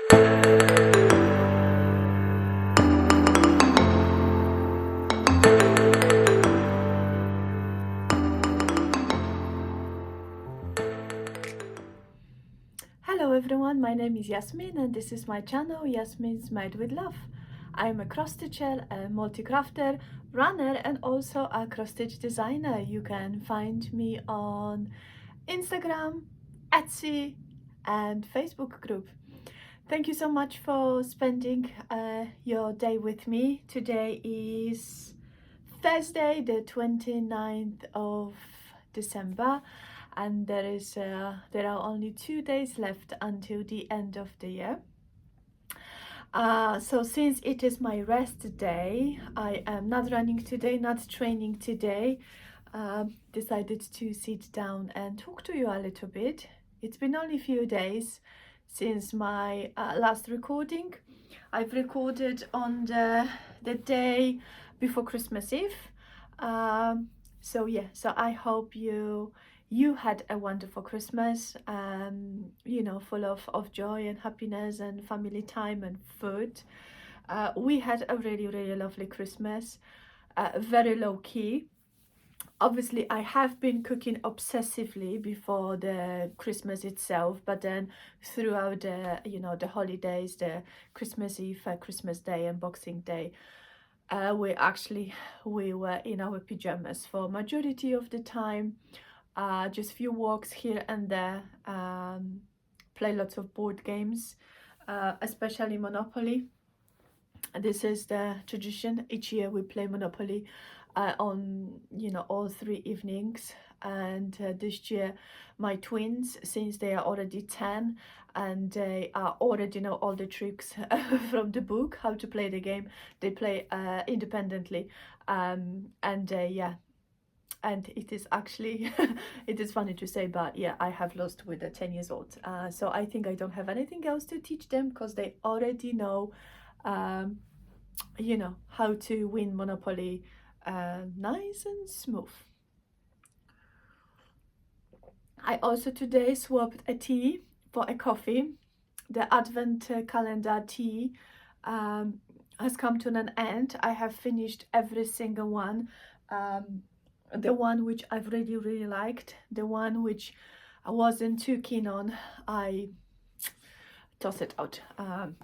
Hello everyone, my name is Yasmin and this is my channel Yasmin's Made with Love. I am a cross-stitcher, a multi-crafter, runner and also a cross-stitch designer. You can find me on Instagram, Etsy and Facebook group. Thank you so much for spending your day with me. Today is Thursday the 29th of December and there are only 2 days left until the end of the year. So since it is my rest day, I am not running today, not training today. Decided to sit down and talk to you a little bit. It's been only a few days since my last recording. I've recorded on the day before Christmas Eve. So I hope you had a wonderful Christmas, you know, full of joy and happiness and family time and food. We had a really lovely Christmas, very low key. Obviously I have been cooking obsessively before the Christmas itself, but then throughout the, you know, the holidays, the Christmas Eve, Christmas Day and Boxing Day, we were in our pajamas for majority of the time. Just few walks here and there, play lots of board games, especially Monopoly. This is the tradition. Each year we play Monopoly on, you know, all 3 evenings. And this year my twins, since they are already 10 and they already know all the tricks from the book how to play the game, they play independently, yeah, and it is actually it is funny to say, but yeah, I have lost with the 10 years old, so I think I don't have anything else to teach them because they already know, you know, how to win Monopoly nice and smooth. I also today swapped a tea for a coffee. The advent calendar tea has come to an end. I have finished every single one. The one which I've really liked, the one which I wasn't too keen on, I toss it out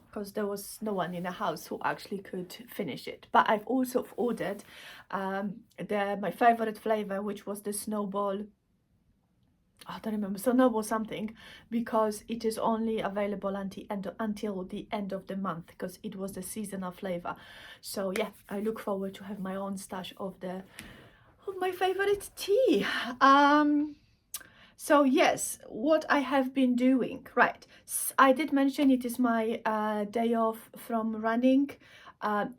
because there was no one in the house who actually could finish it. But I've also ordered my favorite flavor, which was the snowball, I don't remember, snowball something, because it is only available until the end of the month, because it was the seasonal flavor. So yeah, I look forward to have my own stash of my favorite tea. So yes, what I have been doing, right, I did mention it is my day off from running.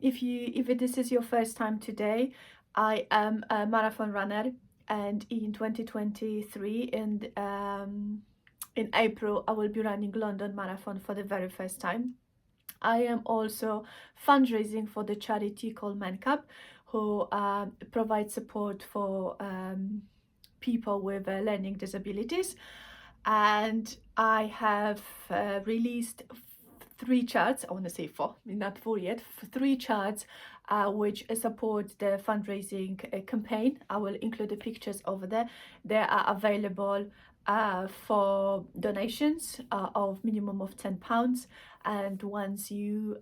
If this is your first time today, I am a marathon runner, and in 2023 in April I will be running London Marathon for the very first time. I am also fundraising for the charity called MenCap, who provides support for people with learning disabilities, and I have released 3 charts. I want to say 4, not 4 yet, 3 charts which support the fundraising campaign. I will include the pictures over there. They are available for donations of minimum of £10, and once you've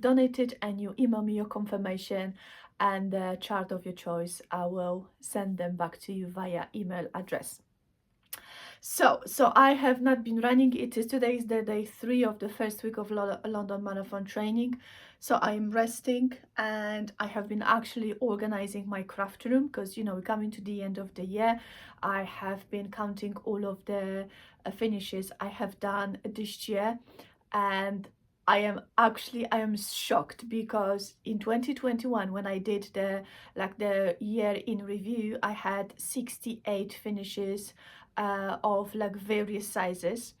donated and you email me your confirmation and the chart of your choice, I will send them back to you via email address. So I have not been running. Today is the day 3 of the first week of London Marathon training. So I'm resting, and I have been actually organizing my craft room because, you know, we're coming to the end of the year. I have been counting all of the finishes I have done this year, and I am shocked because in 2021, when I did the year in review, I had 68 finishes of like various sizes.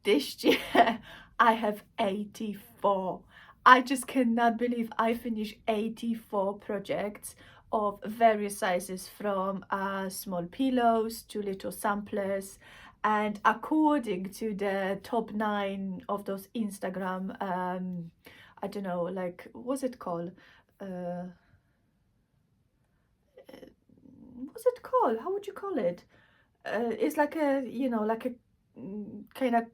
This year I have 84. I just cannot believe I finished 84 projects of various sizes, from small pillows to little samplers And according to the top 9 of those Instagram, I don't know, like, what's it called? What's it called? How would you call it? It's like a, you know, like a kind of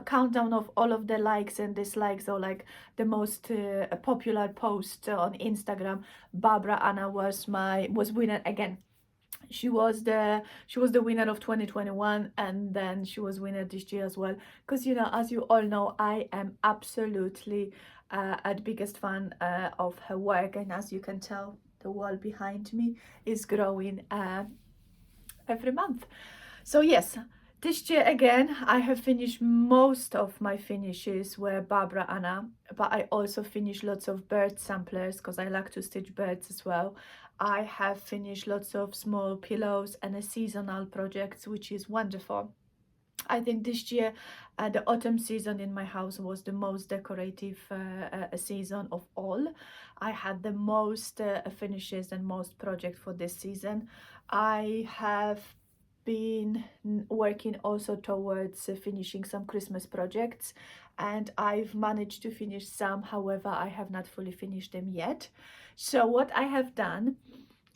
countdown of all of the likes and dislikes, or like the most popular post on Instagram. Barbara Anna was winner again. She was the winner of 2021, and then she was winner this year as well, because, you know, as you all know, I am absolutely a biggest fan of her work, and as you can tell, the wall behind me is growing every month. So yes, this year again, I have finished most of my finishes were Barbara Anna, but I also finished lots of bird samplers because I like to stitch birds as well. I have finished lots of small pillows and a seasonal projects, which is wonderful. I think this year, the autumn season in my house was the most decorative season of all. I had the most finishes and most projects for this season. I have been working also towards finishing some Christmas projects, and I've managed to finish some. However, I have not fully finished them yet. So what I have done,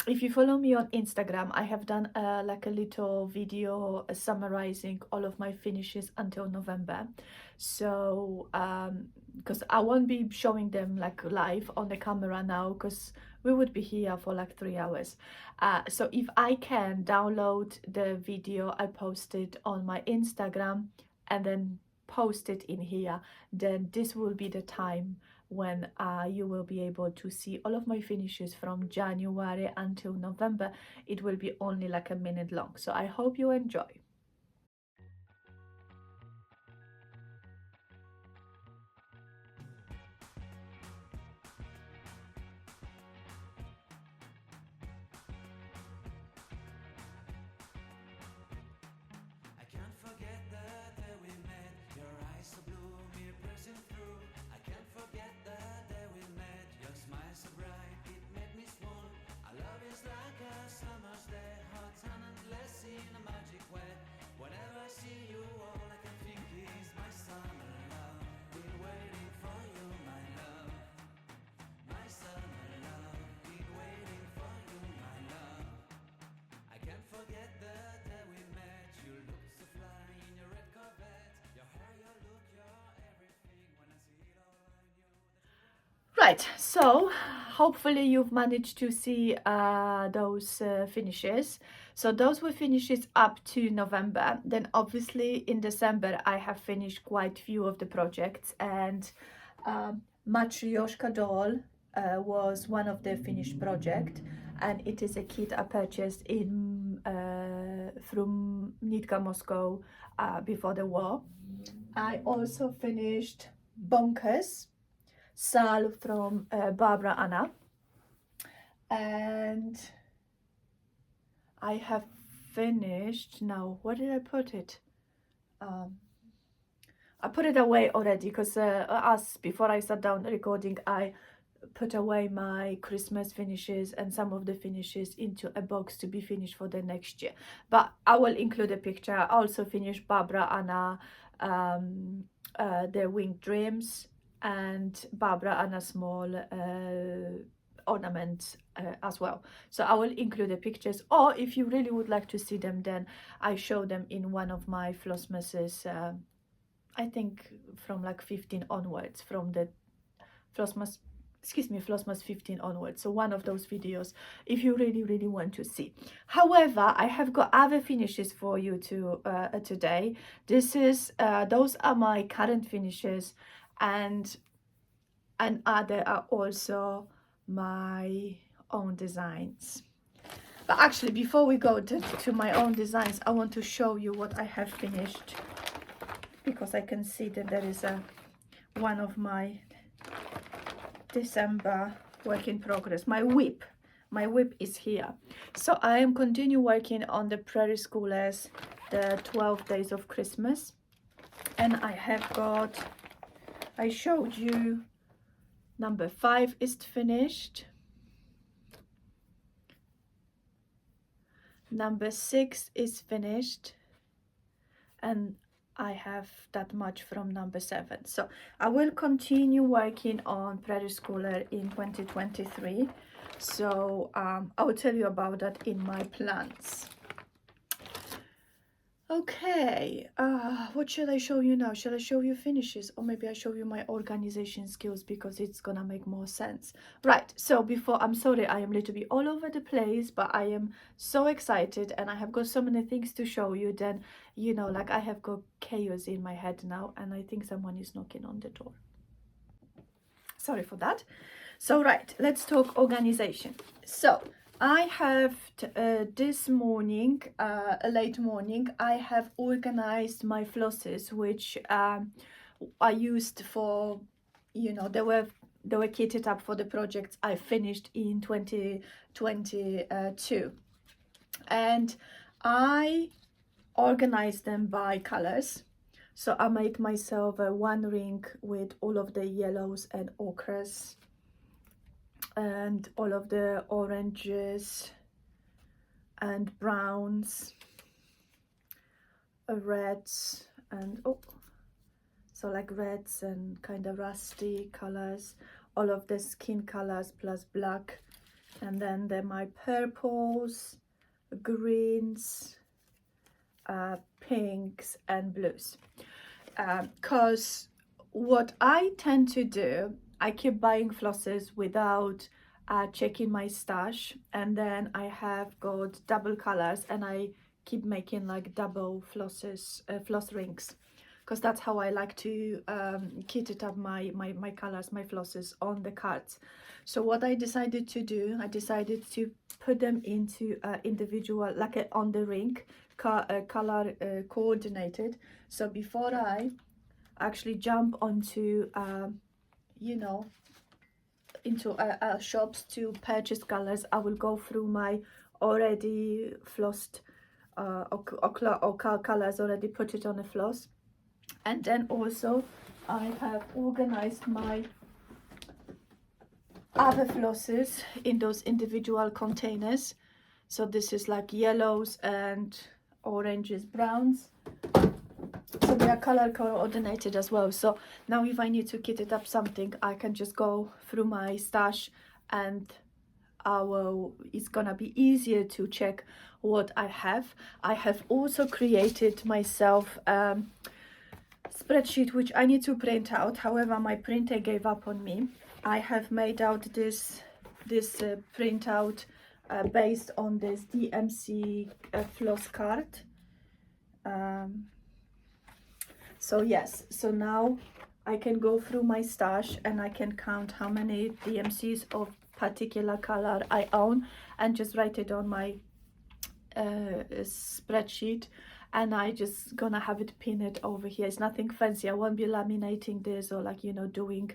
if you follow me on Instagram, I have done like a little video summarizing all of my finishes until November. So because I won't be showing them like live on the camera now, because we would be here for like 3 hours. So if I can download the video I posted on my Instagram and then post it in here, then this will be the time when you will be able to see all of my finishes from January until November. It will be only like a minute long, so I hope you enjoy. I can't forget the day we met. Your eyes so blue, me pressing through. I can't forget the day we met. Your smile so bright, it made me swoon. Our love is like a summer's day, hot and endless in a magic way. Whenever I see you, all I can think is my summer love. Been waiting for you, my love. My summer love. Been waiting for you, my love. I can't forget the day we met. You looked so fly in your red Corvette. Your hair, your look, your everything. When I see it all, I knew that. Right, so hopefully you've managed to see those finishes. So those were finishes up to November. Then obviously in December I have finished quite few of the projects, and Matryoshka doll was one of the finished project, and it is a kit I purchased in from Nitka Moscow before the war. I also finished Bonkers Sal from Barbara Anna, and I have finished now. Where did I put it? I put it away already, because as before I sat down recording, I put away my Christmas finishes and some of the finishes into a box to be finished for the next year. But I will include a picture. I also finished Barbara Anna, the Winged Dreams, and Barbara Anna small ornaments as well. So I will include the pictures, or if you really would like to see them, then I show them in one of my Flossmasses. I think from like 15 onwards, from the Flossmas, Flossmas 15 onwards. So one of those videos, if you really want to see. However, I have got other finishes for you to today. Those are my current finishes, and other are also my own designs. But actually, before we go to my own designs, I want to show you what I have finished, because I can see that there is one of my December work in progress. My whip is here. So I am continue working on the Prairie Schoolers, the 12 days of Christmas, and I have got, I showed you number 5 is finished, number 6 is finished, and I have that much from number 7. So I will continue working on Prairie Schooler in 2023. So I will tell you about that in my plans. Okay, what should I show you now? Should I show you finishes, or maybe I show you my organization skills, because it's gonna make more sense. Right, so before, I'm sorry, I am a little bit all over the place, but I am so excited and I have got so many things to show you. Then, you know, like I have got chaos in my head now, and I think someone is knocking on the door. Sorry for that. So right, let's talk organization. So I have this morning, late morning, I have organized my flosses, which I used for, you know, they were kitted up for the projects I finished in 2022, and I organized them by colors. So I made myself a one ring with all of the yellows and ochres, and all of the oranges and browns, reds, and so like reds and kind of rusty colors, all of the skin colors plus black, and then there my purples, greens, pinks and blues. Because what I tend to do, I keep buying flosses without checking my stash, and then I have got double colors, and I keep making like double flosses, floss rings, because that's how I like to kit it up my colors, my flosses on the cards. So what I decided to do, I decided to put them into individual, like on the ring, color coordinated. So before I actually jump onto you know, into shops to purchase colors, I will go through my already flossed or colors already put it on a floss. And then also I have organized my other flosses in those individual containers. So this is like yellows and oranges, browns, so they are color coordinated as well. So now if I need to kit it up something, I can just go through my stash, and it's gonna be easier to check what I have. I have also created myself spreadsheet which I need to print out. However, my printer gave up on me. I have made out this printout based on this DMC floss card. So yes, so now I can go through my stash and I can count how many DMCs of particular color I own, and just write it on my spreadsheet, and I just gonna have it pinned over here. It's nothing fancy. I won't be laminating this or like, you know, doing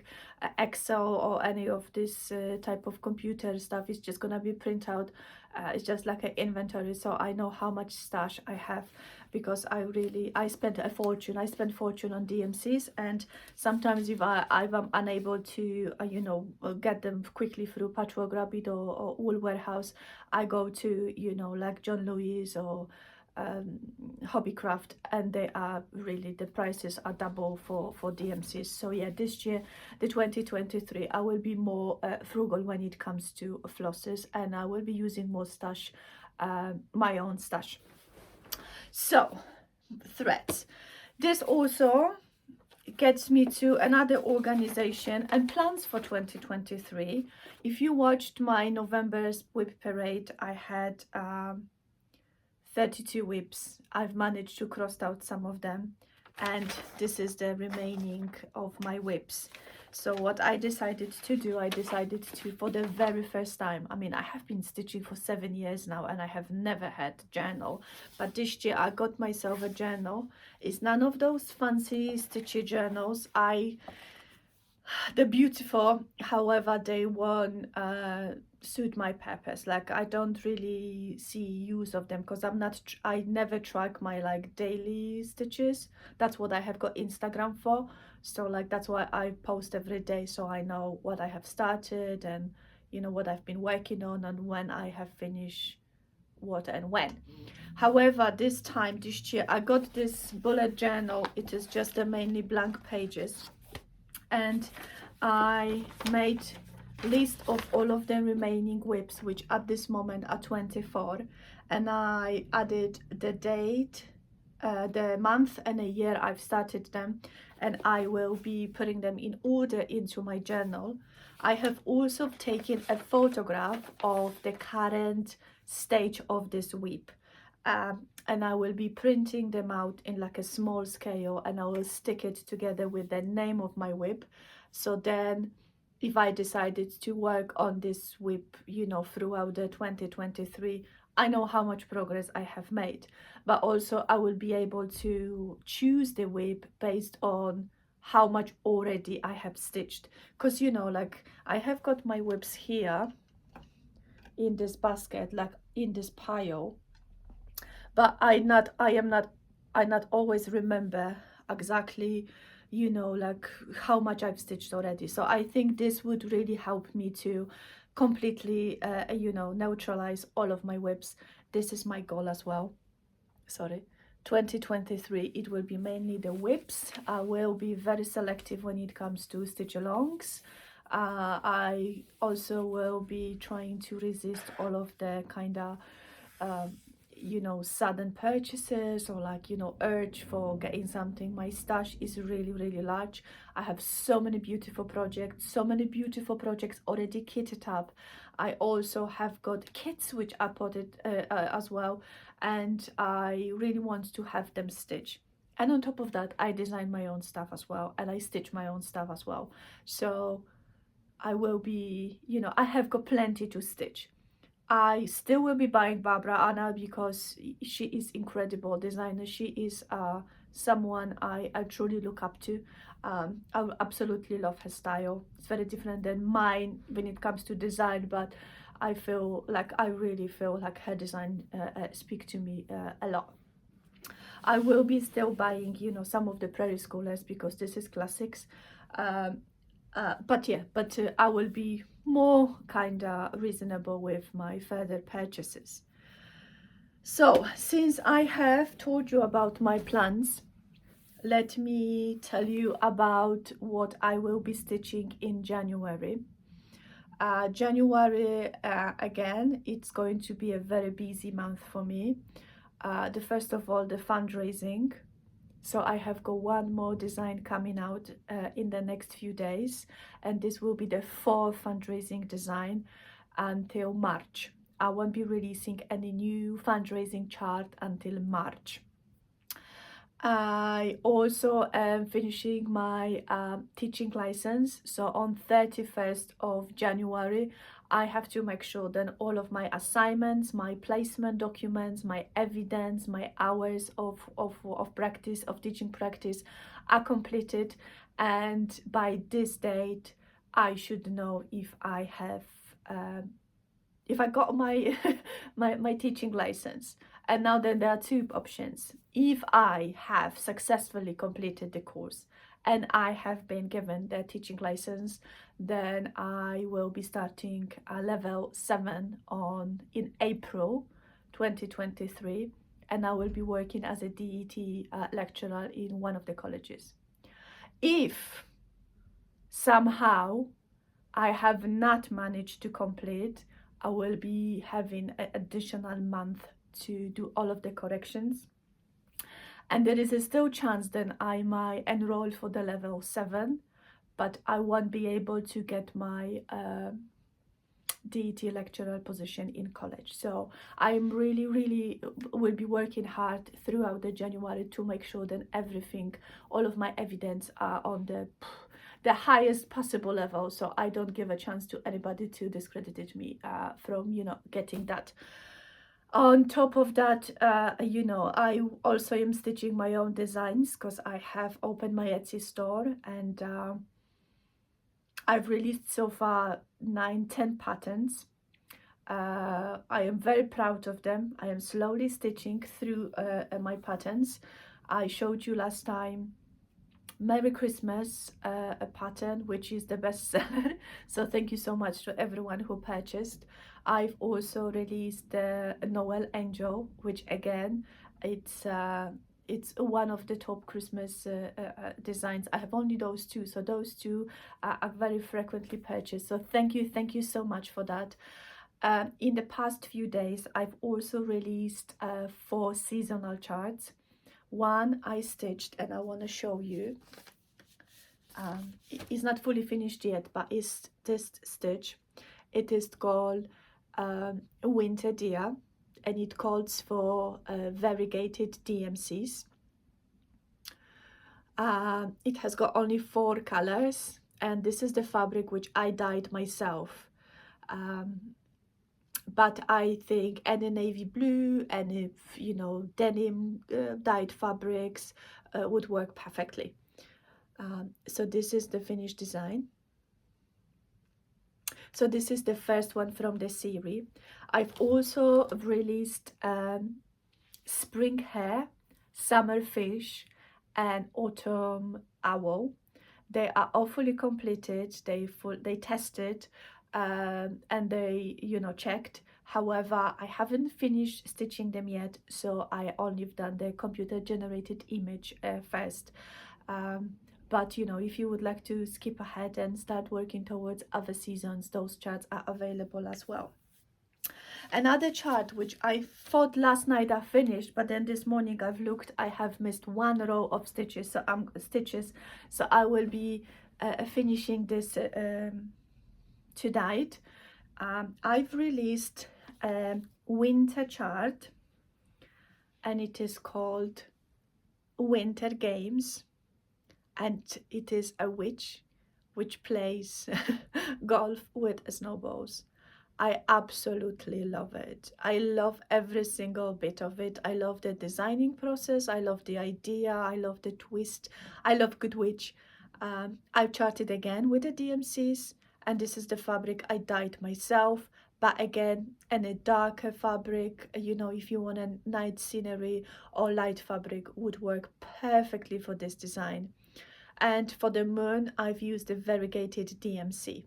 Excel or any of this type of computer stuff. It's just gonna be print out. It's just like an inventory, so I know how much stash I have, because I spent a fortune. I spent fortune on DMCs, and sometimes if I'm unable to you know, get them quickly through Patchwork Rabbit or Wool Warehouse, I go to, you know, like John Lewis or Hobbycraft, and they are really, the prices are double for DMCs. So yeah, this year, the 2023, I will be more frugal when it comes to flosses, and I will be using more stash, my own stash. So threads, this also gets me to another organization and plans for 2023. If you watched my November's whip parade, I had 32 whips. I've managed to cross out some of them, and this is the remaining of my whips. So what I decided to do, for the very first time, I mean, I have been stitching for 7 years now and I have never had a journal, but this year I got myself a journal. It's none of those fancy stitchy journals. They're beautiful, however they won't suit my purpose. Like, I don't really see use of them, because I never track my like daily stitches. That's what I have got Instagram for. So like, that's why I post every day, so I know what I have started and, you know, what I've been working on and when I have finished what and when. However, this year, I got this bullet journal. It is just a mainly blank pages, and I made list of all of the remaining whips, which at this moment are 24, and I added the date, the month and a year I've started them, and I will be putting them in order into my journal. I have also taken a photograph of the current stage of this whip, and I will be printing them out in like a small scale, and I will stick it together with the name of my whip. So then if I decided to work on this whip, you know, throughout the 2023, I know how much progress I have made, but also I will be able to choose the whip based on how much already I have stitched. Because, you know, like I have got my whips here in this basket, like in this pile, but I not always remember exactly, you know, like how much I've stitched already. So I think this would really help me to completely you know, neutralize all of my whips. This is my goal as well. Sorry, 2023, it will be mainly the whips. I will be very selective when it comes to stitch alongs. I also will be trying to resist all of the kind of you know, sudden purchases, or like, you know, urge for getting something. My stash is really large. I have so many beautiful projects already kitted up. I also have got kits which I put it as well, and I really want to have them stitched. And on top of that, I design my own stuff as well, and I stitch my own stuff as well. So I will be, you know, I have got plenty to stitch. I still will be buying Barbara Anna because she is incredible designer. She is someone I truly look up to. I absolutely love her style. It's very different than mine when it comes to design, but I really feel like her design speak to me a lot. I will be still buying, you know, some of the Prairie Schoolers because this is classics. But I will be more kind of reasonable with my further purchases. So since I have told you about my plans, let me tell you about what I will be stitching in January. January, again, it's going to be a very busy month for me. The first of all, the fundraising. So I have got one more design coming out in the next few days, and this will be the fourth fundraising design until March. I won't be releasing any new fundraising chart until March. I also am finishing my teaching license. So on 31st of January, I have to make sure that all of my assignments, my placement documents, my evidence, my hours of practice, of teaching practice are completed. And by this date, I should know if I have, if I got my, my teaching license. And now then there are two options. If I have successfully completed the course and I have been given the teaching license, then I will be starting level 7 in April 2023, and I will be working as a DET lecturer in one of the colleges. If somehow I have not managed to complete, I will be having an additional month to do all of the corrections, and there is a still chance that I might enroll for the level 7, but I won't be able to get my DET lecturer position in college. So I'm really will be working hard throughout the January to make sure that everything, all of my evidence are on the highest possible level, so I don't give a chance to anybody to discredit me from, you know, getting that. On top of that, you know, I also am stitching my own designs because I have opened my Etsy store, and I've released so far 9-10 patterns. I am very proud of them. I am slowly stitching through my patterns. I showed you last time Merry Christmas a pattern, which is the best seller. So thank you so much to everyone who purchased. I've also released the Noel Angel, which again, it's one of the top Christmas designs. I have only those two, so those two are very frequently purchased. So thank you so much for that. In the past few days, I've also released 4 seasonal charts. One I stitched and I want to show you. It's not fully finished yet, but it's this stitch. It is called Winter Deer, and it calls for variegated DMCs. It has got only 4 colors, and this is the fabric which I dyed myself. But I think any navy blue, and if you know, denim dyed fabrics would work perfectly. So this is the finished design. So this is the first one from the series. I've also released spring hare, summer fish, and autumn owl. They are all fully completed. They tested and they, you know, checked. However, I haven't finished stitching them yet, so I only done the computer generated image first. But you know, if you would like to skip ahead and start working towards other seasons, those charts are available as well. Another chart which I thought last night I finished, but then this morning I've looked, I have missed 1 row of stitches. So I will be finishing this tonight. I've released a winter chart, and it is called Winter Games, and it is a witch which plays golf with snowballs. I absolutely love it. I love every single bit of it. I love the designing process. I love the idea. I love the twist. I love good witch. I've charted again with the DMCs, and this is the fabric I dyed myself. But again, in a darker fabric, you know, if you want a night scenery or light fabric, would work perfectly for this design. And for the moon, I've used a variegated DMC.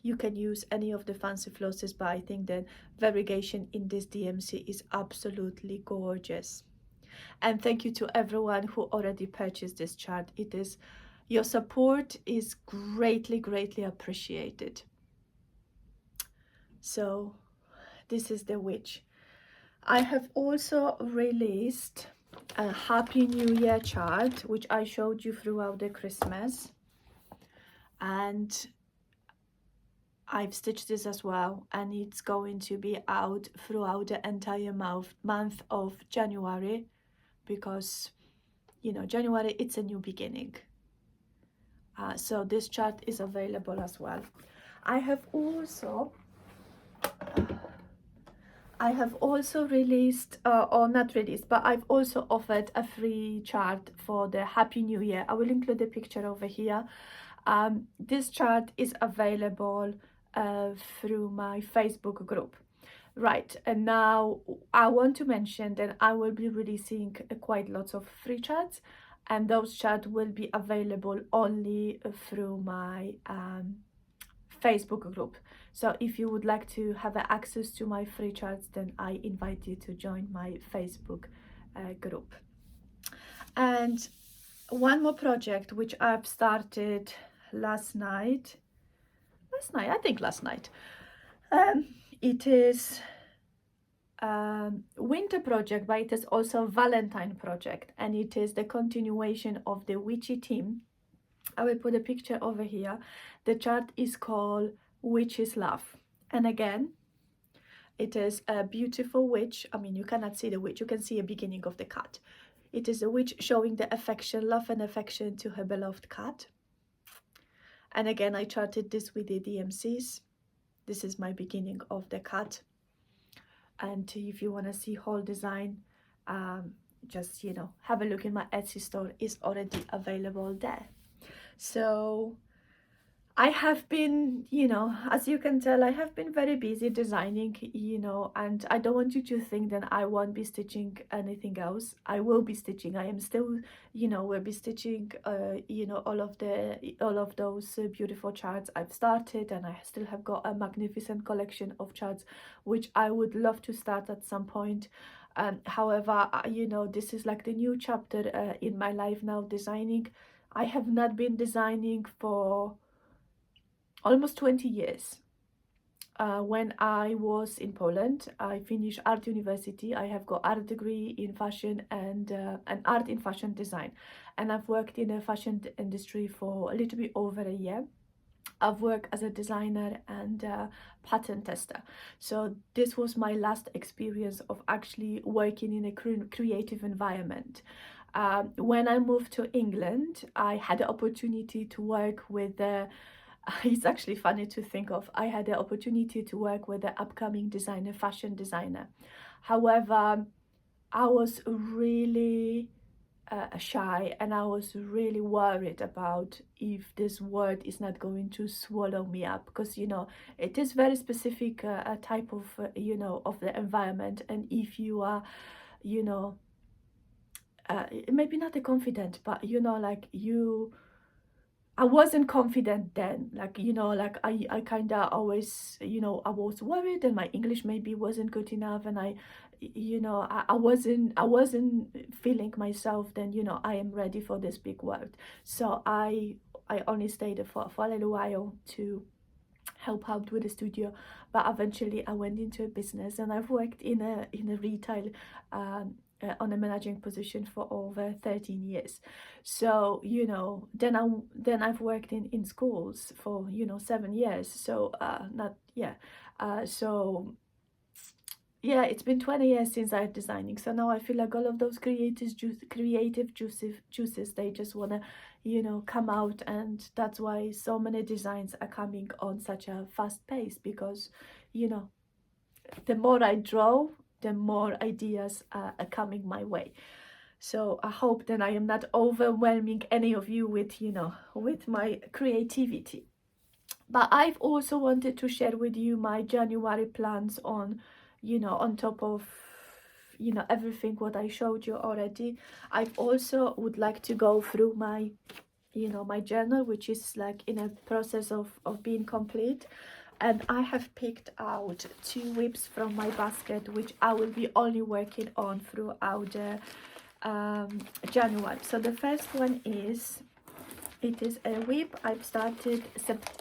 You can use any of the fancy flosses, but I think the variegation in this DMC is absolutely gorgeous. And thank you to everyone who already purchased this chart. Your support is greatly appreciated. So this is the witch. I have also released a Happy New Year chart, which I showed you throughout the Christmas, and I've stitched this as well, and it's going to be out throughout the entire month of January, because you know, January, it's a new beginning. So this chart is available as well. I have also released, or not released, but I've also offered a free chart for the Happy New Year. I will include a picture over here. This chart is available through my Facebook group. Right, and now I want to mention that I will be releasing quite lots of free charts, and those charts will be available only through my Facebook group. So if you would like to have access to my free charts, then I invite you to join my Facebook group. And one more project which I've started last night. It is winter project, but it is also Valentine project, and it is the continuation of the witchy theme. I will put a picture over here. The chart is called Witch's Love, and again, it is a beautiful witch. I mean, you cannot see the witch, you can see a beginning of the cat. It is a witch showing the affection, love and affection to her beloved cat. And again, I charted this with the DMCs. This is my beginning of the cat. And if you want to see whole design, just, you know, have a look in my Etsy store. It's already available there. So I have been, as you can tell, I have been very busy designing, and I don't want you to think that I won't be stitching anything else. I will be stitching. I am still, will be stitching, all of those beautiful charts I've started, and I still have got a magnificent collection of charts, which I would love to start at some point. However, this is like the new chapter in my life now, designing. I have not been designing for almost 20 years. When I was in Poland, I finished art university. I have got art degree in fashion and an art in fashion design, and I've worked in the fashion industry for a little bit over a year. I've worked as a designer and pattern tester. So this was my last experience of actually working in a creative environment. When I moved to England, I had the opportunity to work with it's actually funny to think of. I had the opportunity to work with the upcoming designer, fashion designer. However, I was really shy, and I was really worried about if this word is not going to swallow me up, because it is very specific a type of of the environment, and if you are you know maybe not a confident, but like I wasn't confident then, like like I kind of always, I was worried, and my English maybe wasn't good enough, and I wasn't feeling myself then, I am ready for this big world. So I only stayed for a little while to help out with the studio, but eventually I went into a business, and I've worked in a retail on a managing position for over 13 years. So then I've worked in schools for 7 years. So not yeah so yeah, it's been 20 years since I've designing. So now I feel like all of those creative juices, they just want to, come out. And that's why so many designs are coming on such a fast pace, because, you know, the more I draw, the more ideas are coming my way. So I hope that I am not overwhelming any of you with, with my creativity. But I've also wanted to share with you my January plans on, on top of, everything what I showed you already. I also would like to go through my, my journal, which is like in a process of being complete. And I have picked out 2 whips from my basket, which I will be only working on throughout the January. So the first one is, it is a whip I've started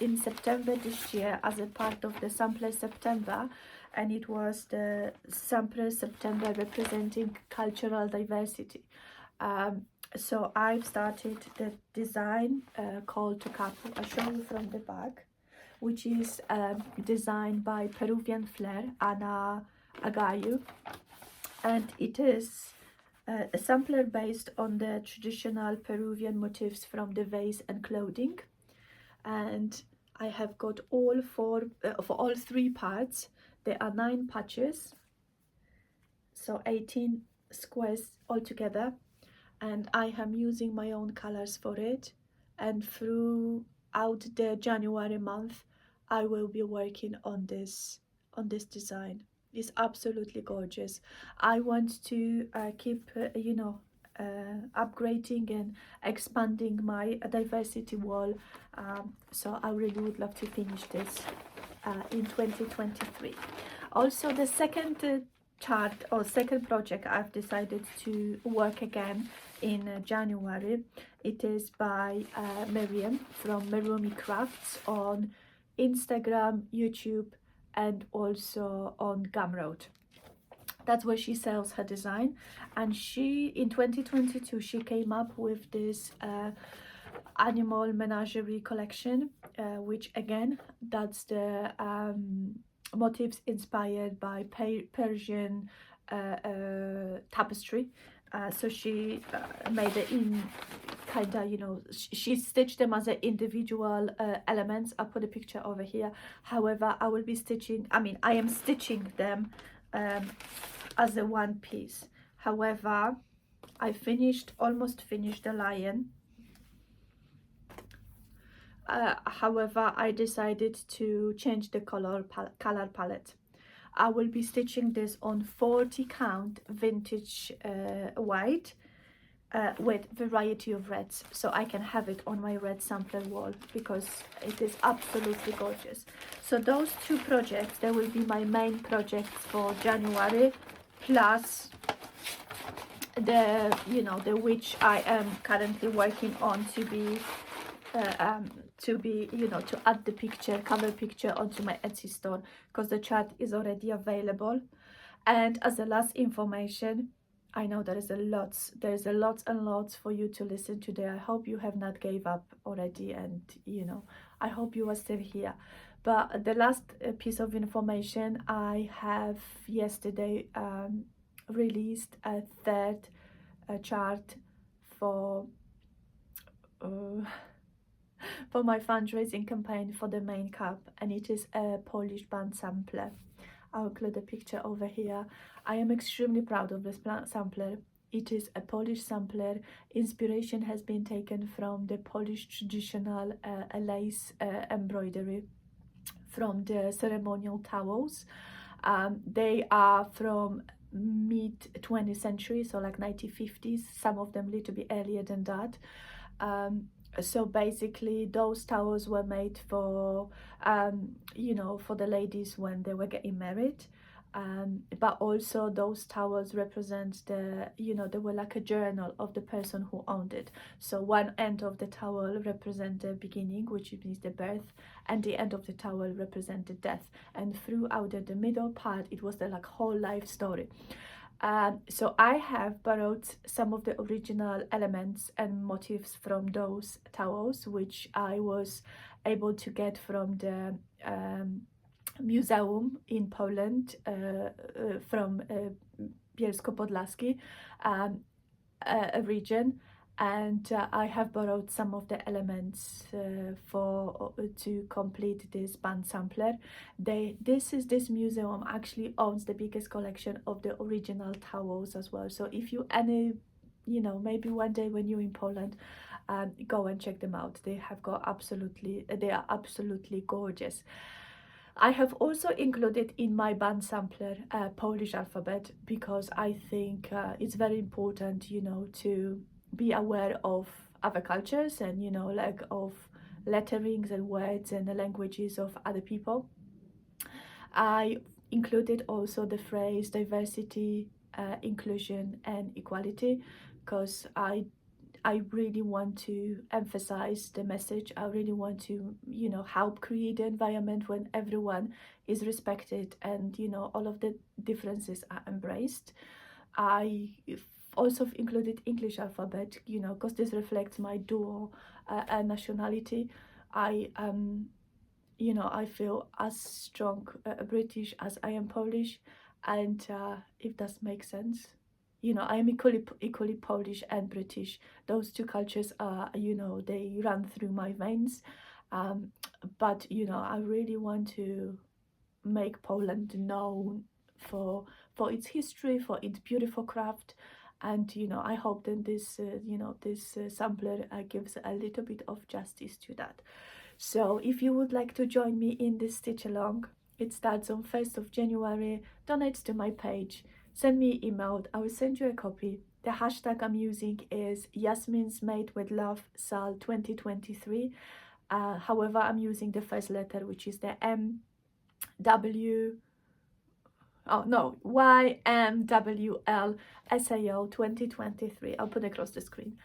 in September this year as a part of the Sampler September, and it was the Sampler September representing cultural diversity. So I've started the design called to couple. I'll show you from the back, which is designed by Peruvian flair Ana Agayu, and it is a sampler based on the traditional Peruvian motifs from the vase and clothing. And I have got all 4 for all 3 parts. There are 9 patches, so 18 squares altogether, and I am using my own colors for it. And throughout the January month, I will be working on this design. It's absolutely gorgeous. I want to keep upgrading and expanding my diversity wall, so I really would love to finish this in 2023. Also, the second chart or second project I've decided to work again in January. It is by Miriam from Merumi Crafts on Instagram, YouTube, and also on Gumroad. That's where she sells her design. And she, in 2022, she came up with this animal menagerie collection, which again, that's the motifs inspired by Persian tapestry. So she made it in kind of, she stitched them as individual elements. I'll put a picture over here. However, I will be stitching, I am stitching them as a one piece. However, I almost finished the lion. However, I decided to change the color palette. I will be stitching this on 40 count vintage white with variety of reds, so I can have it on my red sampler wall because it is absolutely gorgeous. So those two projects, they will be my main projects for January, plus the, you know, the which I am currently working on to be, you know, to add the picture, cover picture onto my Etsy store, because the chart is already available. And as a last information, I know there is a lots and lots for you to listen today. I hope you have not gave up already, and you know, I hope you are still here. But the last piece of information, I have yesterday released a third chart for uh, for my fundraising campaign for the main cup, and it is a Polish band sampler. I'll include a picture over here. I am extremely proud of this sampler. It is a Polish sampler. Inspiration has been taken from the Polish traditional lace embroidery from the ceremonial towels. They are from mid 20th century, so like 1950s, some of them a little bit earlier than that. So basically those towels were made for you know, for the ladies when they were getting married, but also those towels represent the, you know, they were like a journal of the person who owned it. So one end of the towel represent the beginning, which means the birth, and the end of the towel represent the death, and throughout the middle part it was the like whole life story. So I have borrowed some of the original elements and motifs from those towels, which I was able to get from the museum in Poland, from Bielsko-Podlaski region, and I have borrowed some of the elements for to complete this band sampler. This museum actually owns the biggest collection of the original towels as well. So if you you know, maybe one day when you're in Poland, go and check them out. They are absolutely gorgeous. I have also included in my band sampler Polish alphabet, because I think it's very important, you know, to be aware of other cultures and, you know, like of letterings and words and the languages of other people. I included also the phrase diversity, inclusion and equality, because I really want to emphasize the message. I really want to, you know, help create an environment when everyone is respected and, you know, all of the differences are embraced. I also included English alphabet, you know, because this reflects my dual nationality. I you know, I feel as strong British as I am Polish, and if that makes sense, you know, I am equally Polish and British. Those two cultures are, you know, they run through my veins. Um, but you know, I really want to make Poland known for its history, for its beautiful craft, and you know, I hope that this you know, this sampler gives a little bit of justice to that. So if you would like to join me in this stitch along, it starts on 1st of January. Donate to my page, send me an email, I will send you a copy. The hashtag I'm using is Yasmin'sMadewithLove Sal 2023. However, I'm using the first letter, which is the MW, oh no, YMWL SAO 2023. I'll put it across the screen.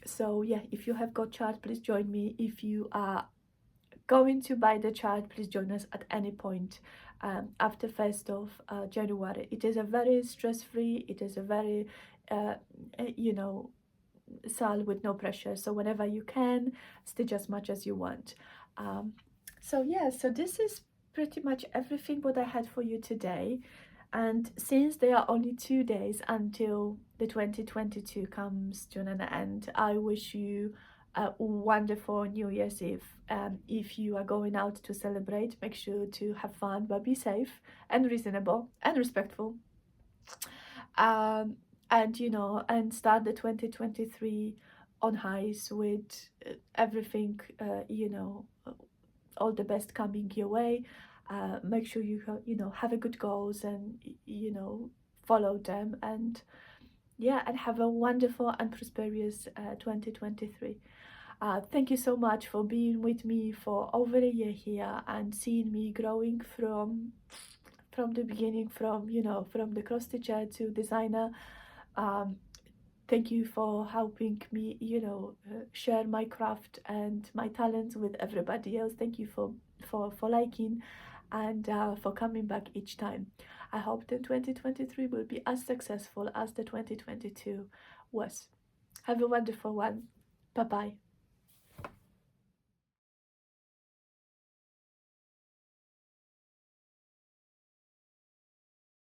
So yeah, if you have got chart, please join me. If you are going to buy the chart, please join us at any point after 1st of January. It is a very stress-free, it is a very you know, sale with no pressure, so whenever you can, stitch as much as you want. So yeah, so this is pretty much everything what I had for you today. And since there are only 2 days until the 2022 comes to an end, I wish you a wonderful New Year's Eve. If you are going out to celebrate, make sure to have fun, but be safe and reasonable and respectful. And you know, and start the 2023 on highs with everything, all the best coming your way. Make sure have a good goals and follow them, and yeah, and have a wonderful and prosperous 2023. Thank you so much for being with me for over a year here and seeing me growing from the beginning, from the cross stitcher to designer. um, Thank you for helping me, share my craft and my talents with everybody else. Thank you for liking and for coming back each time. I hope that 2023 will be as successful as the 2022 was. Have a wonderful one. Bye bye.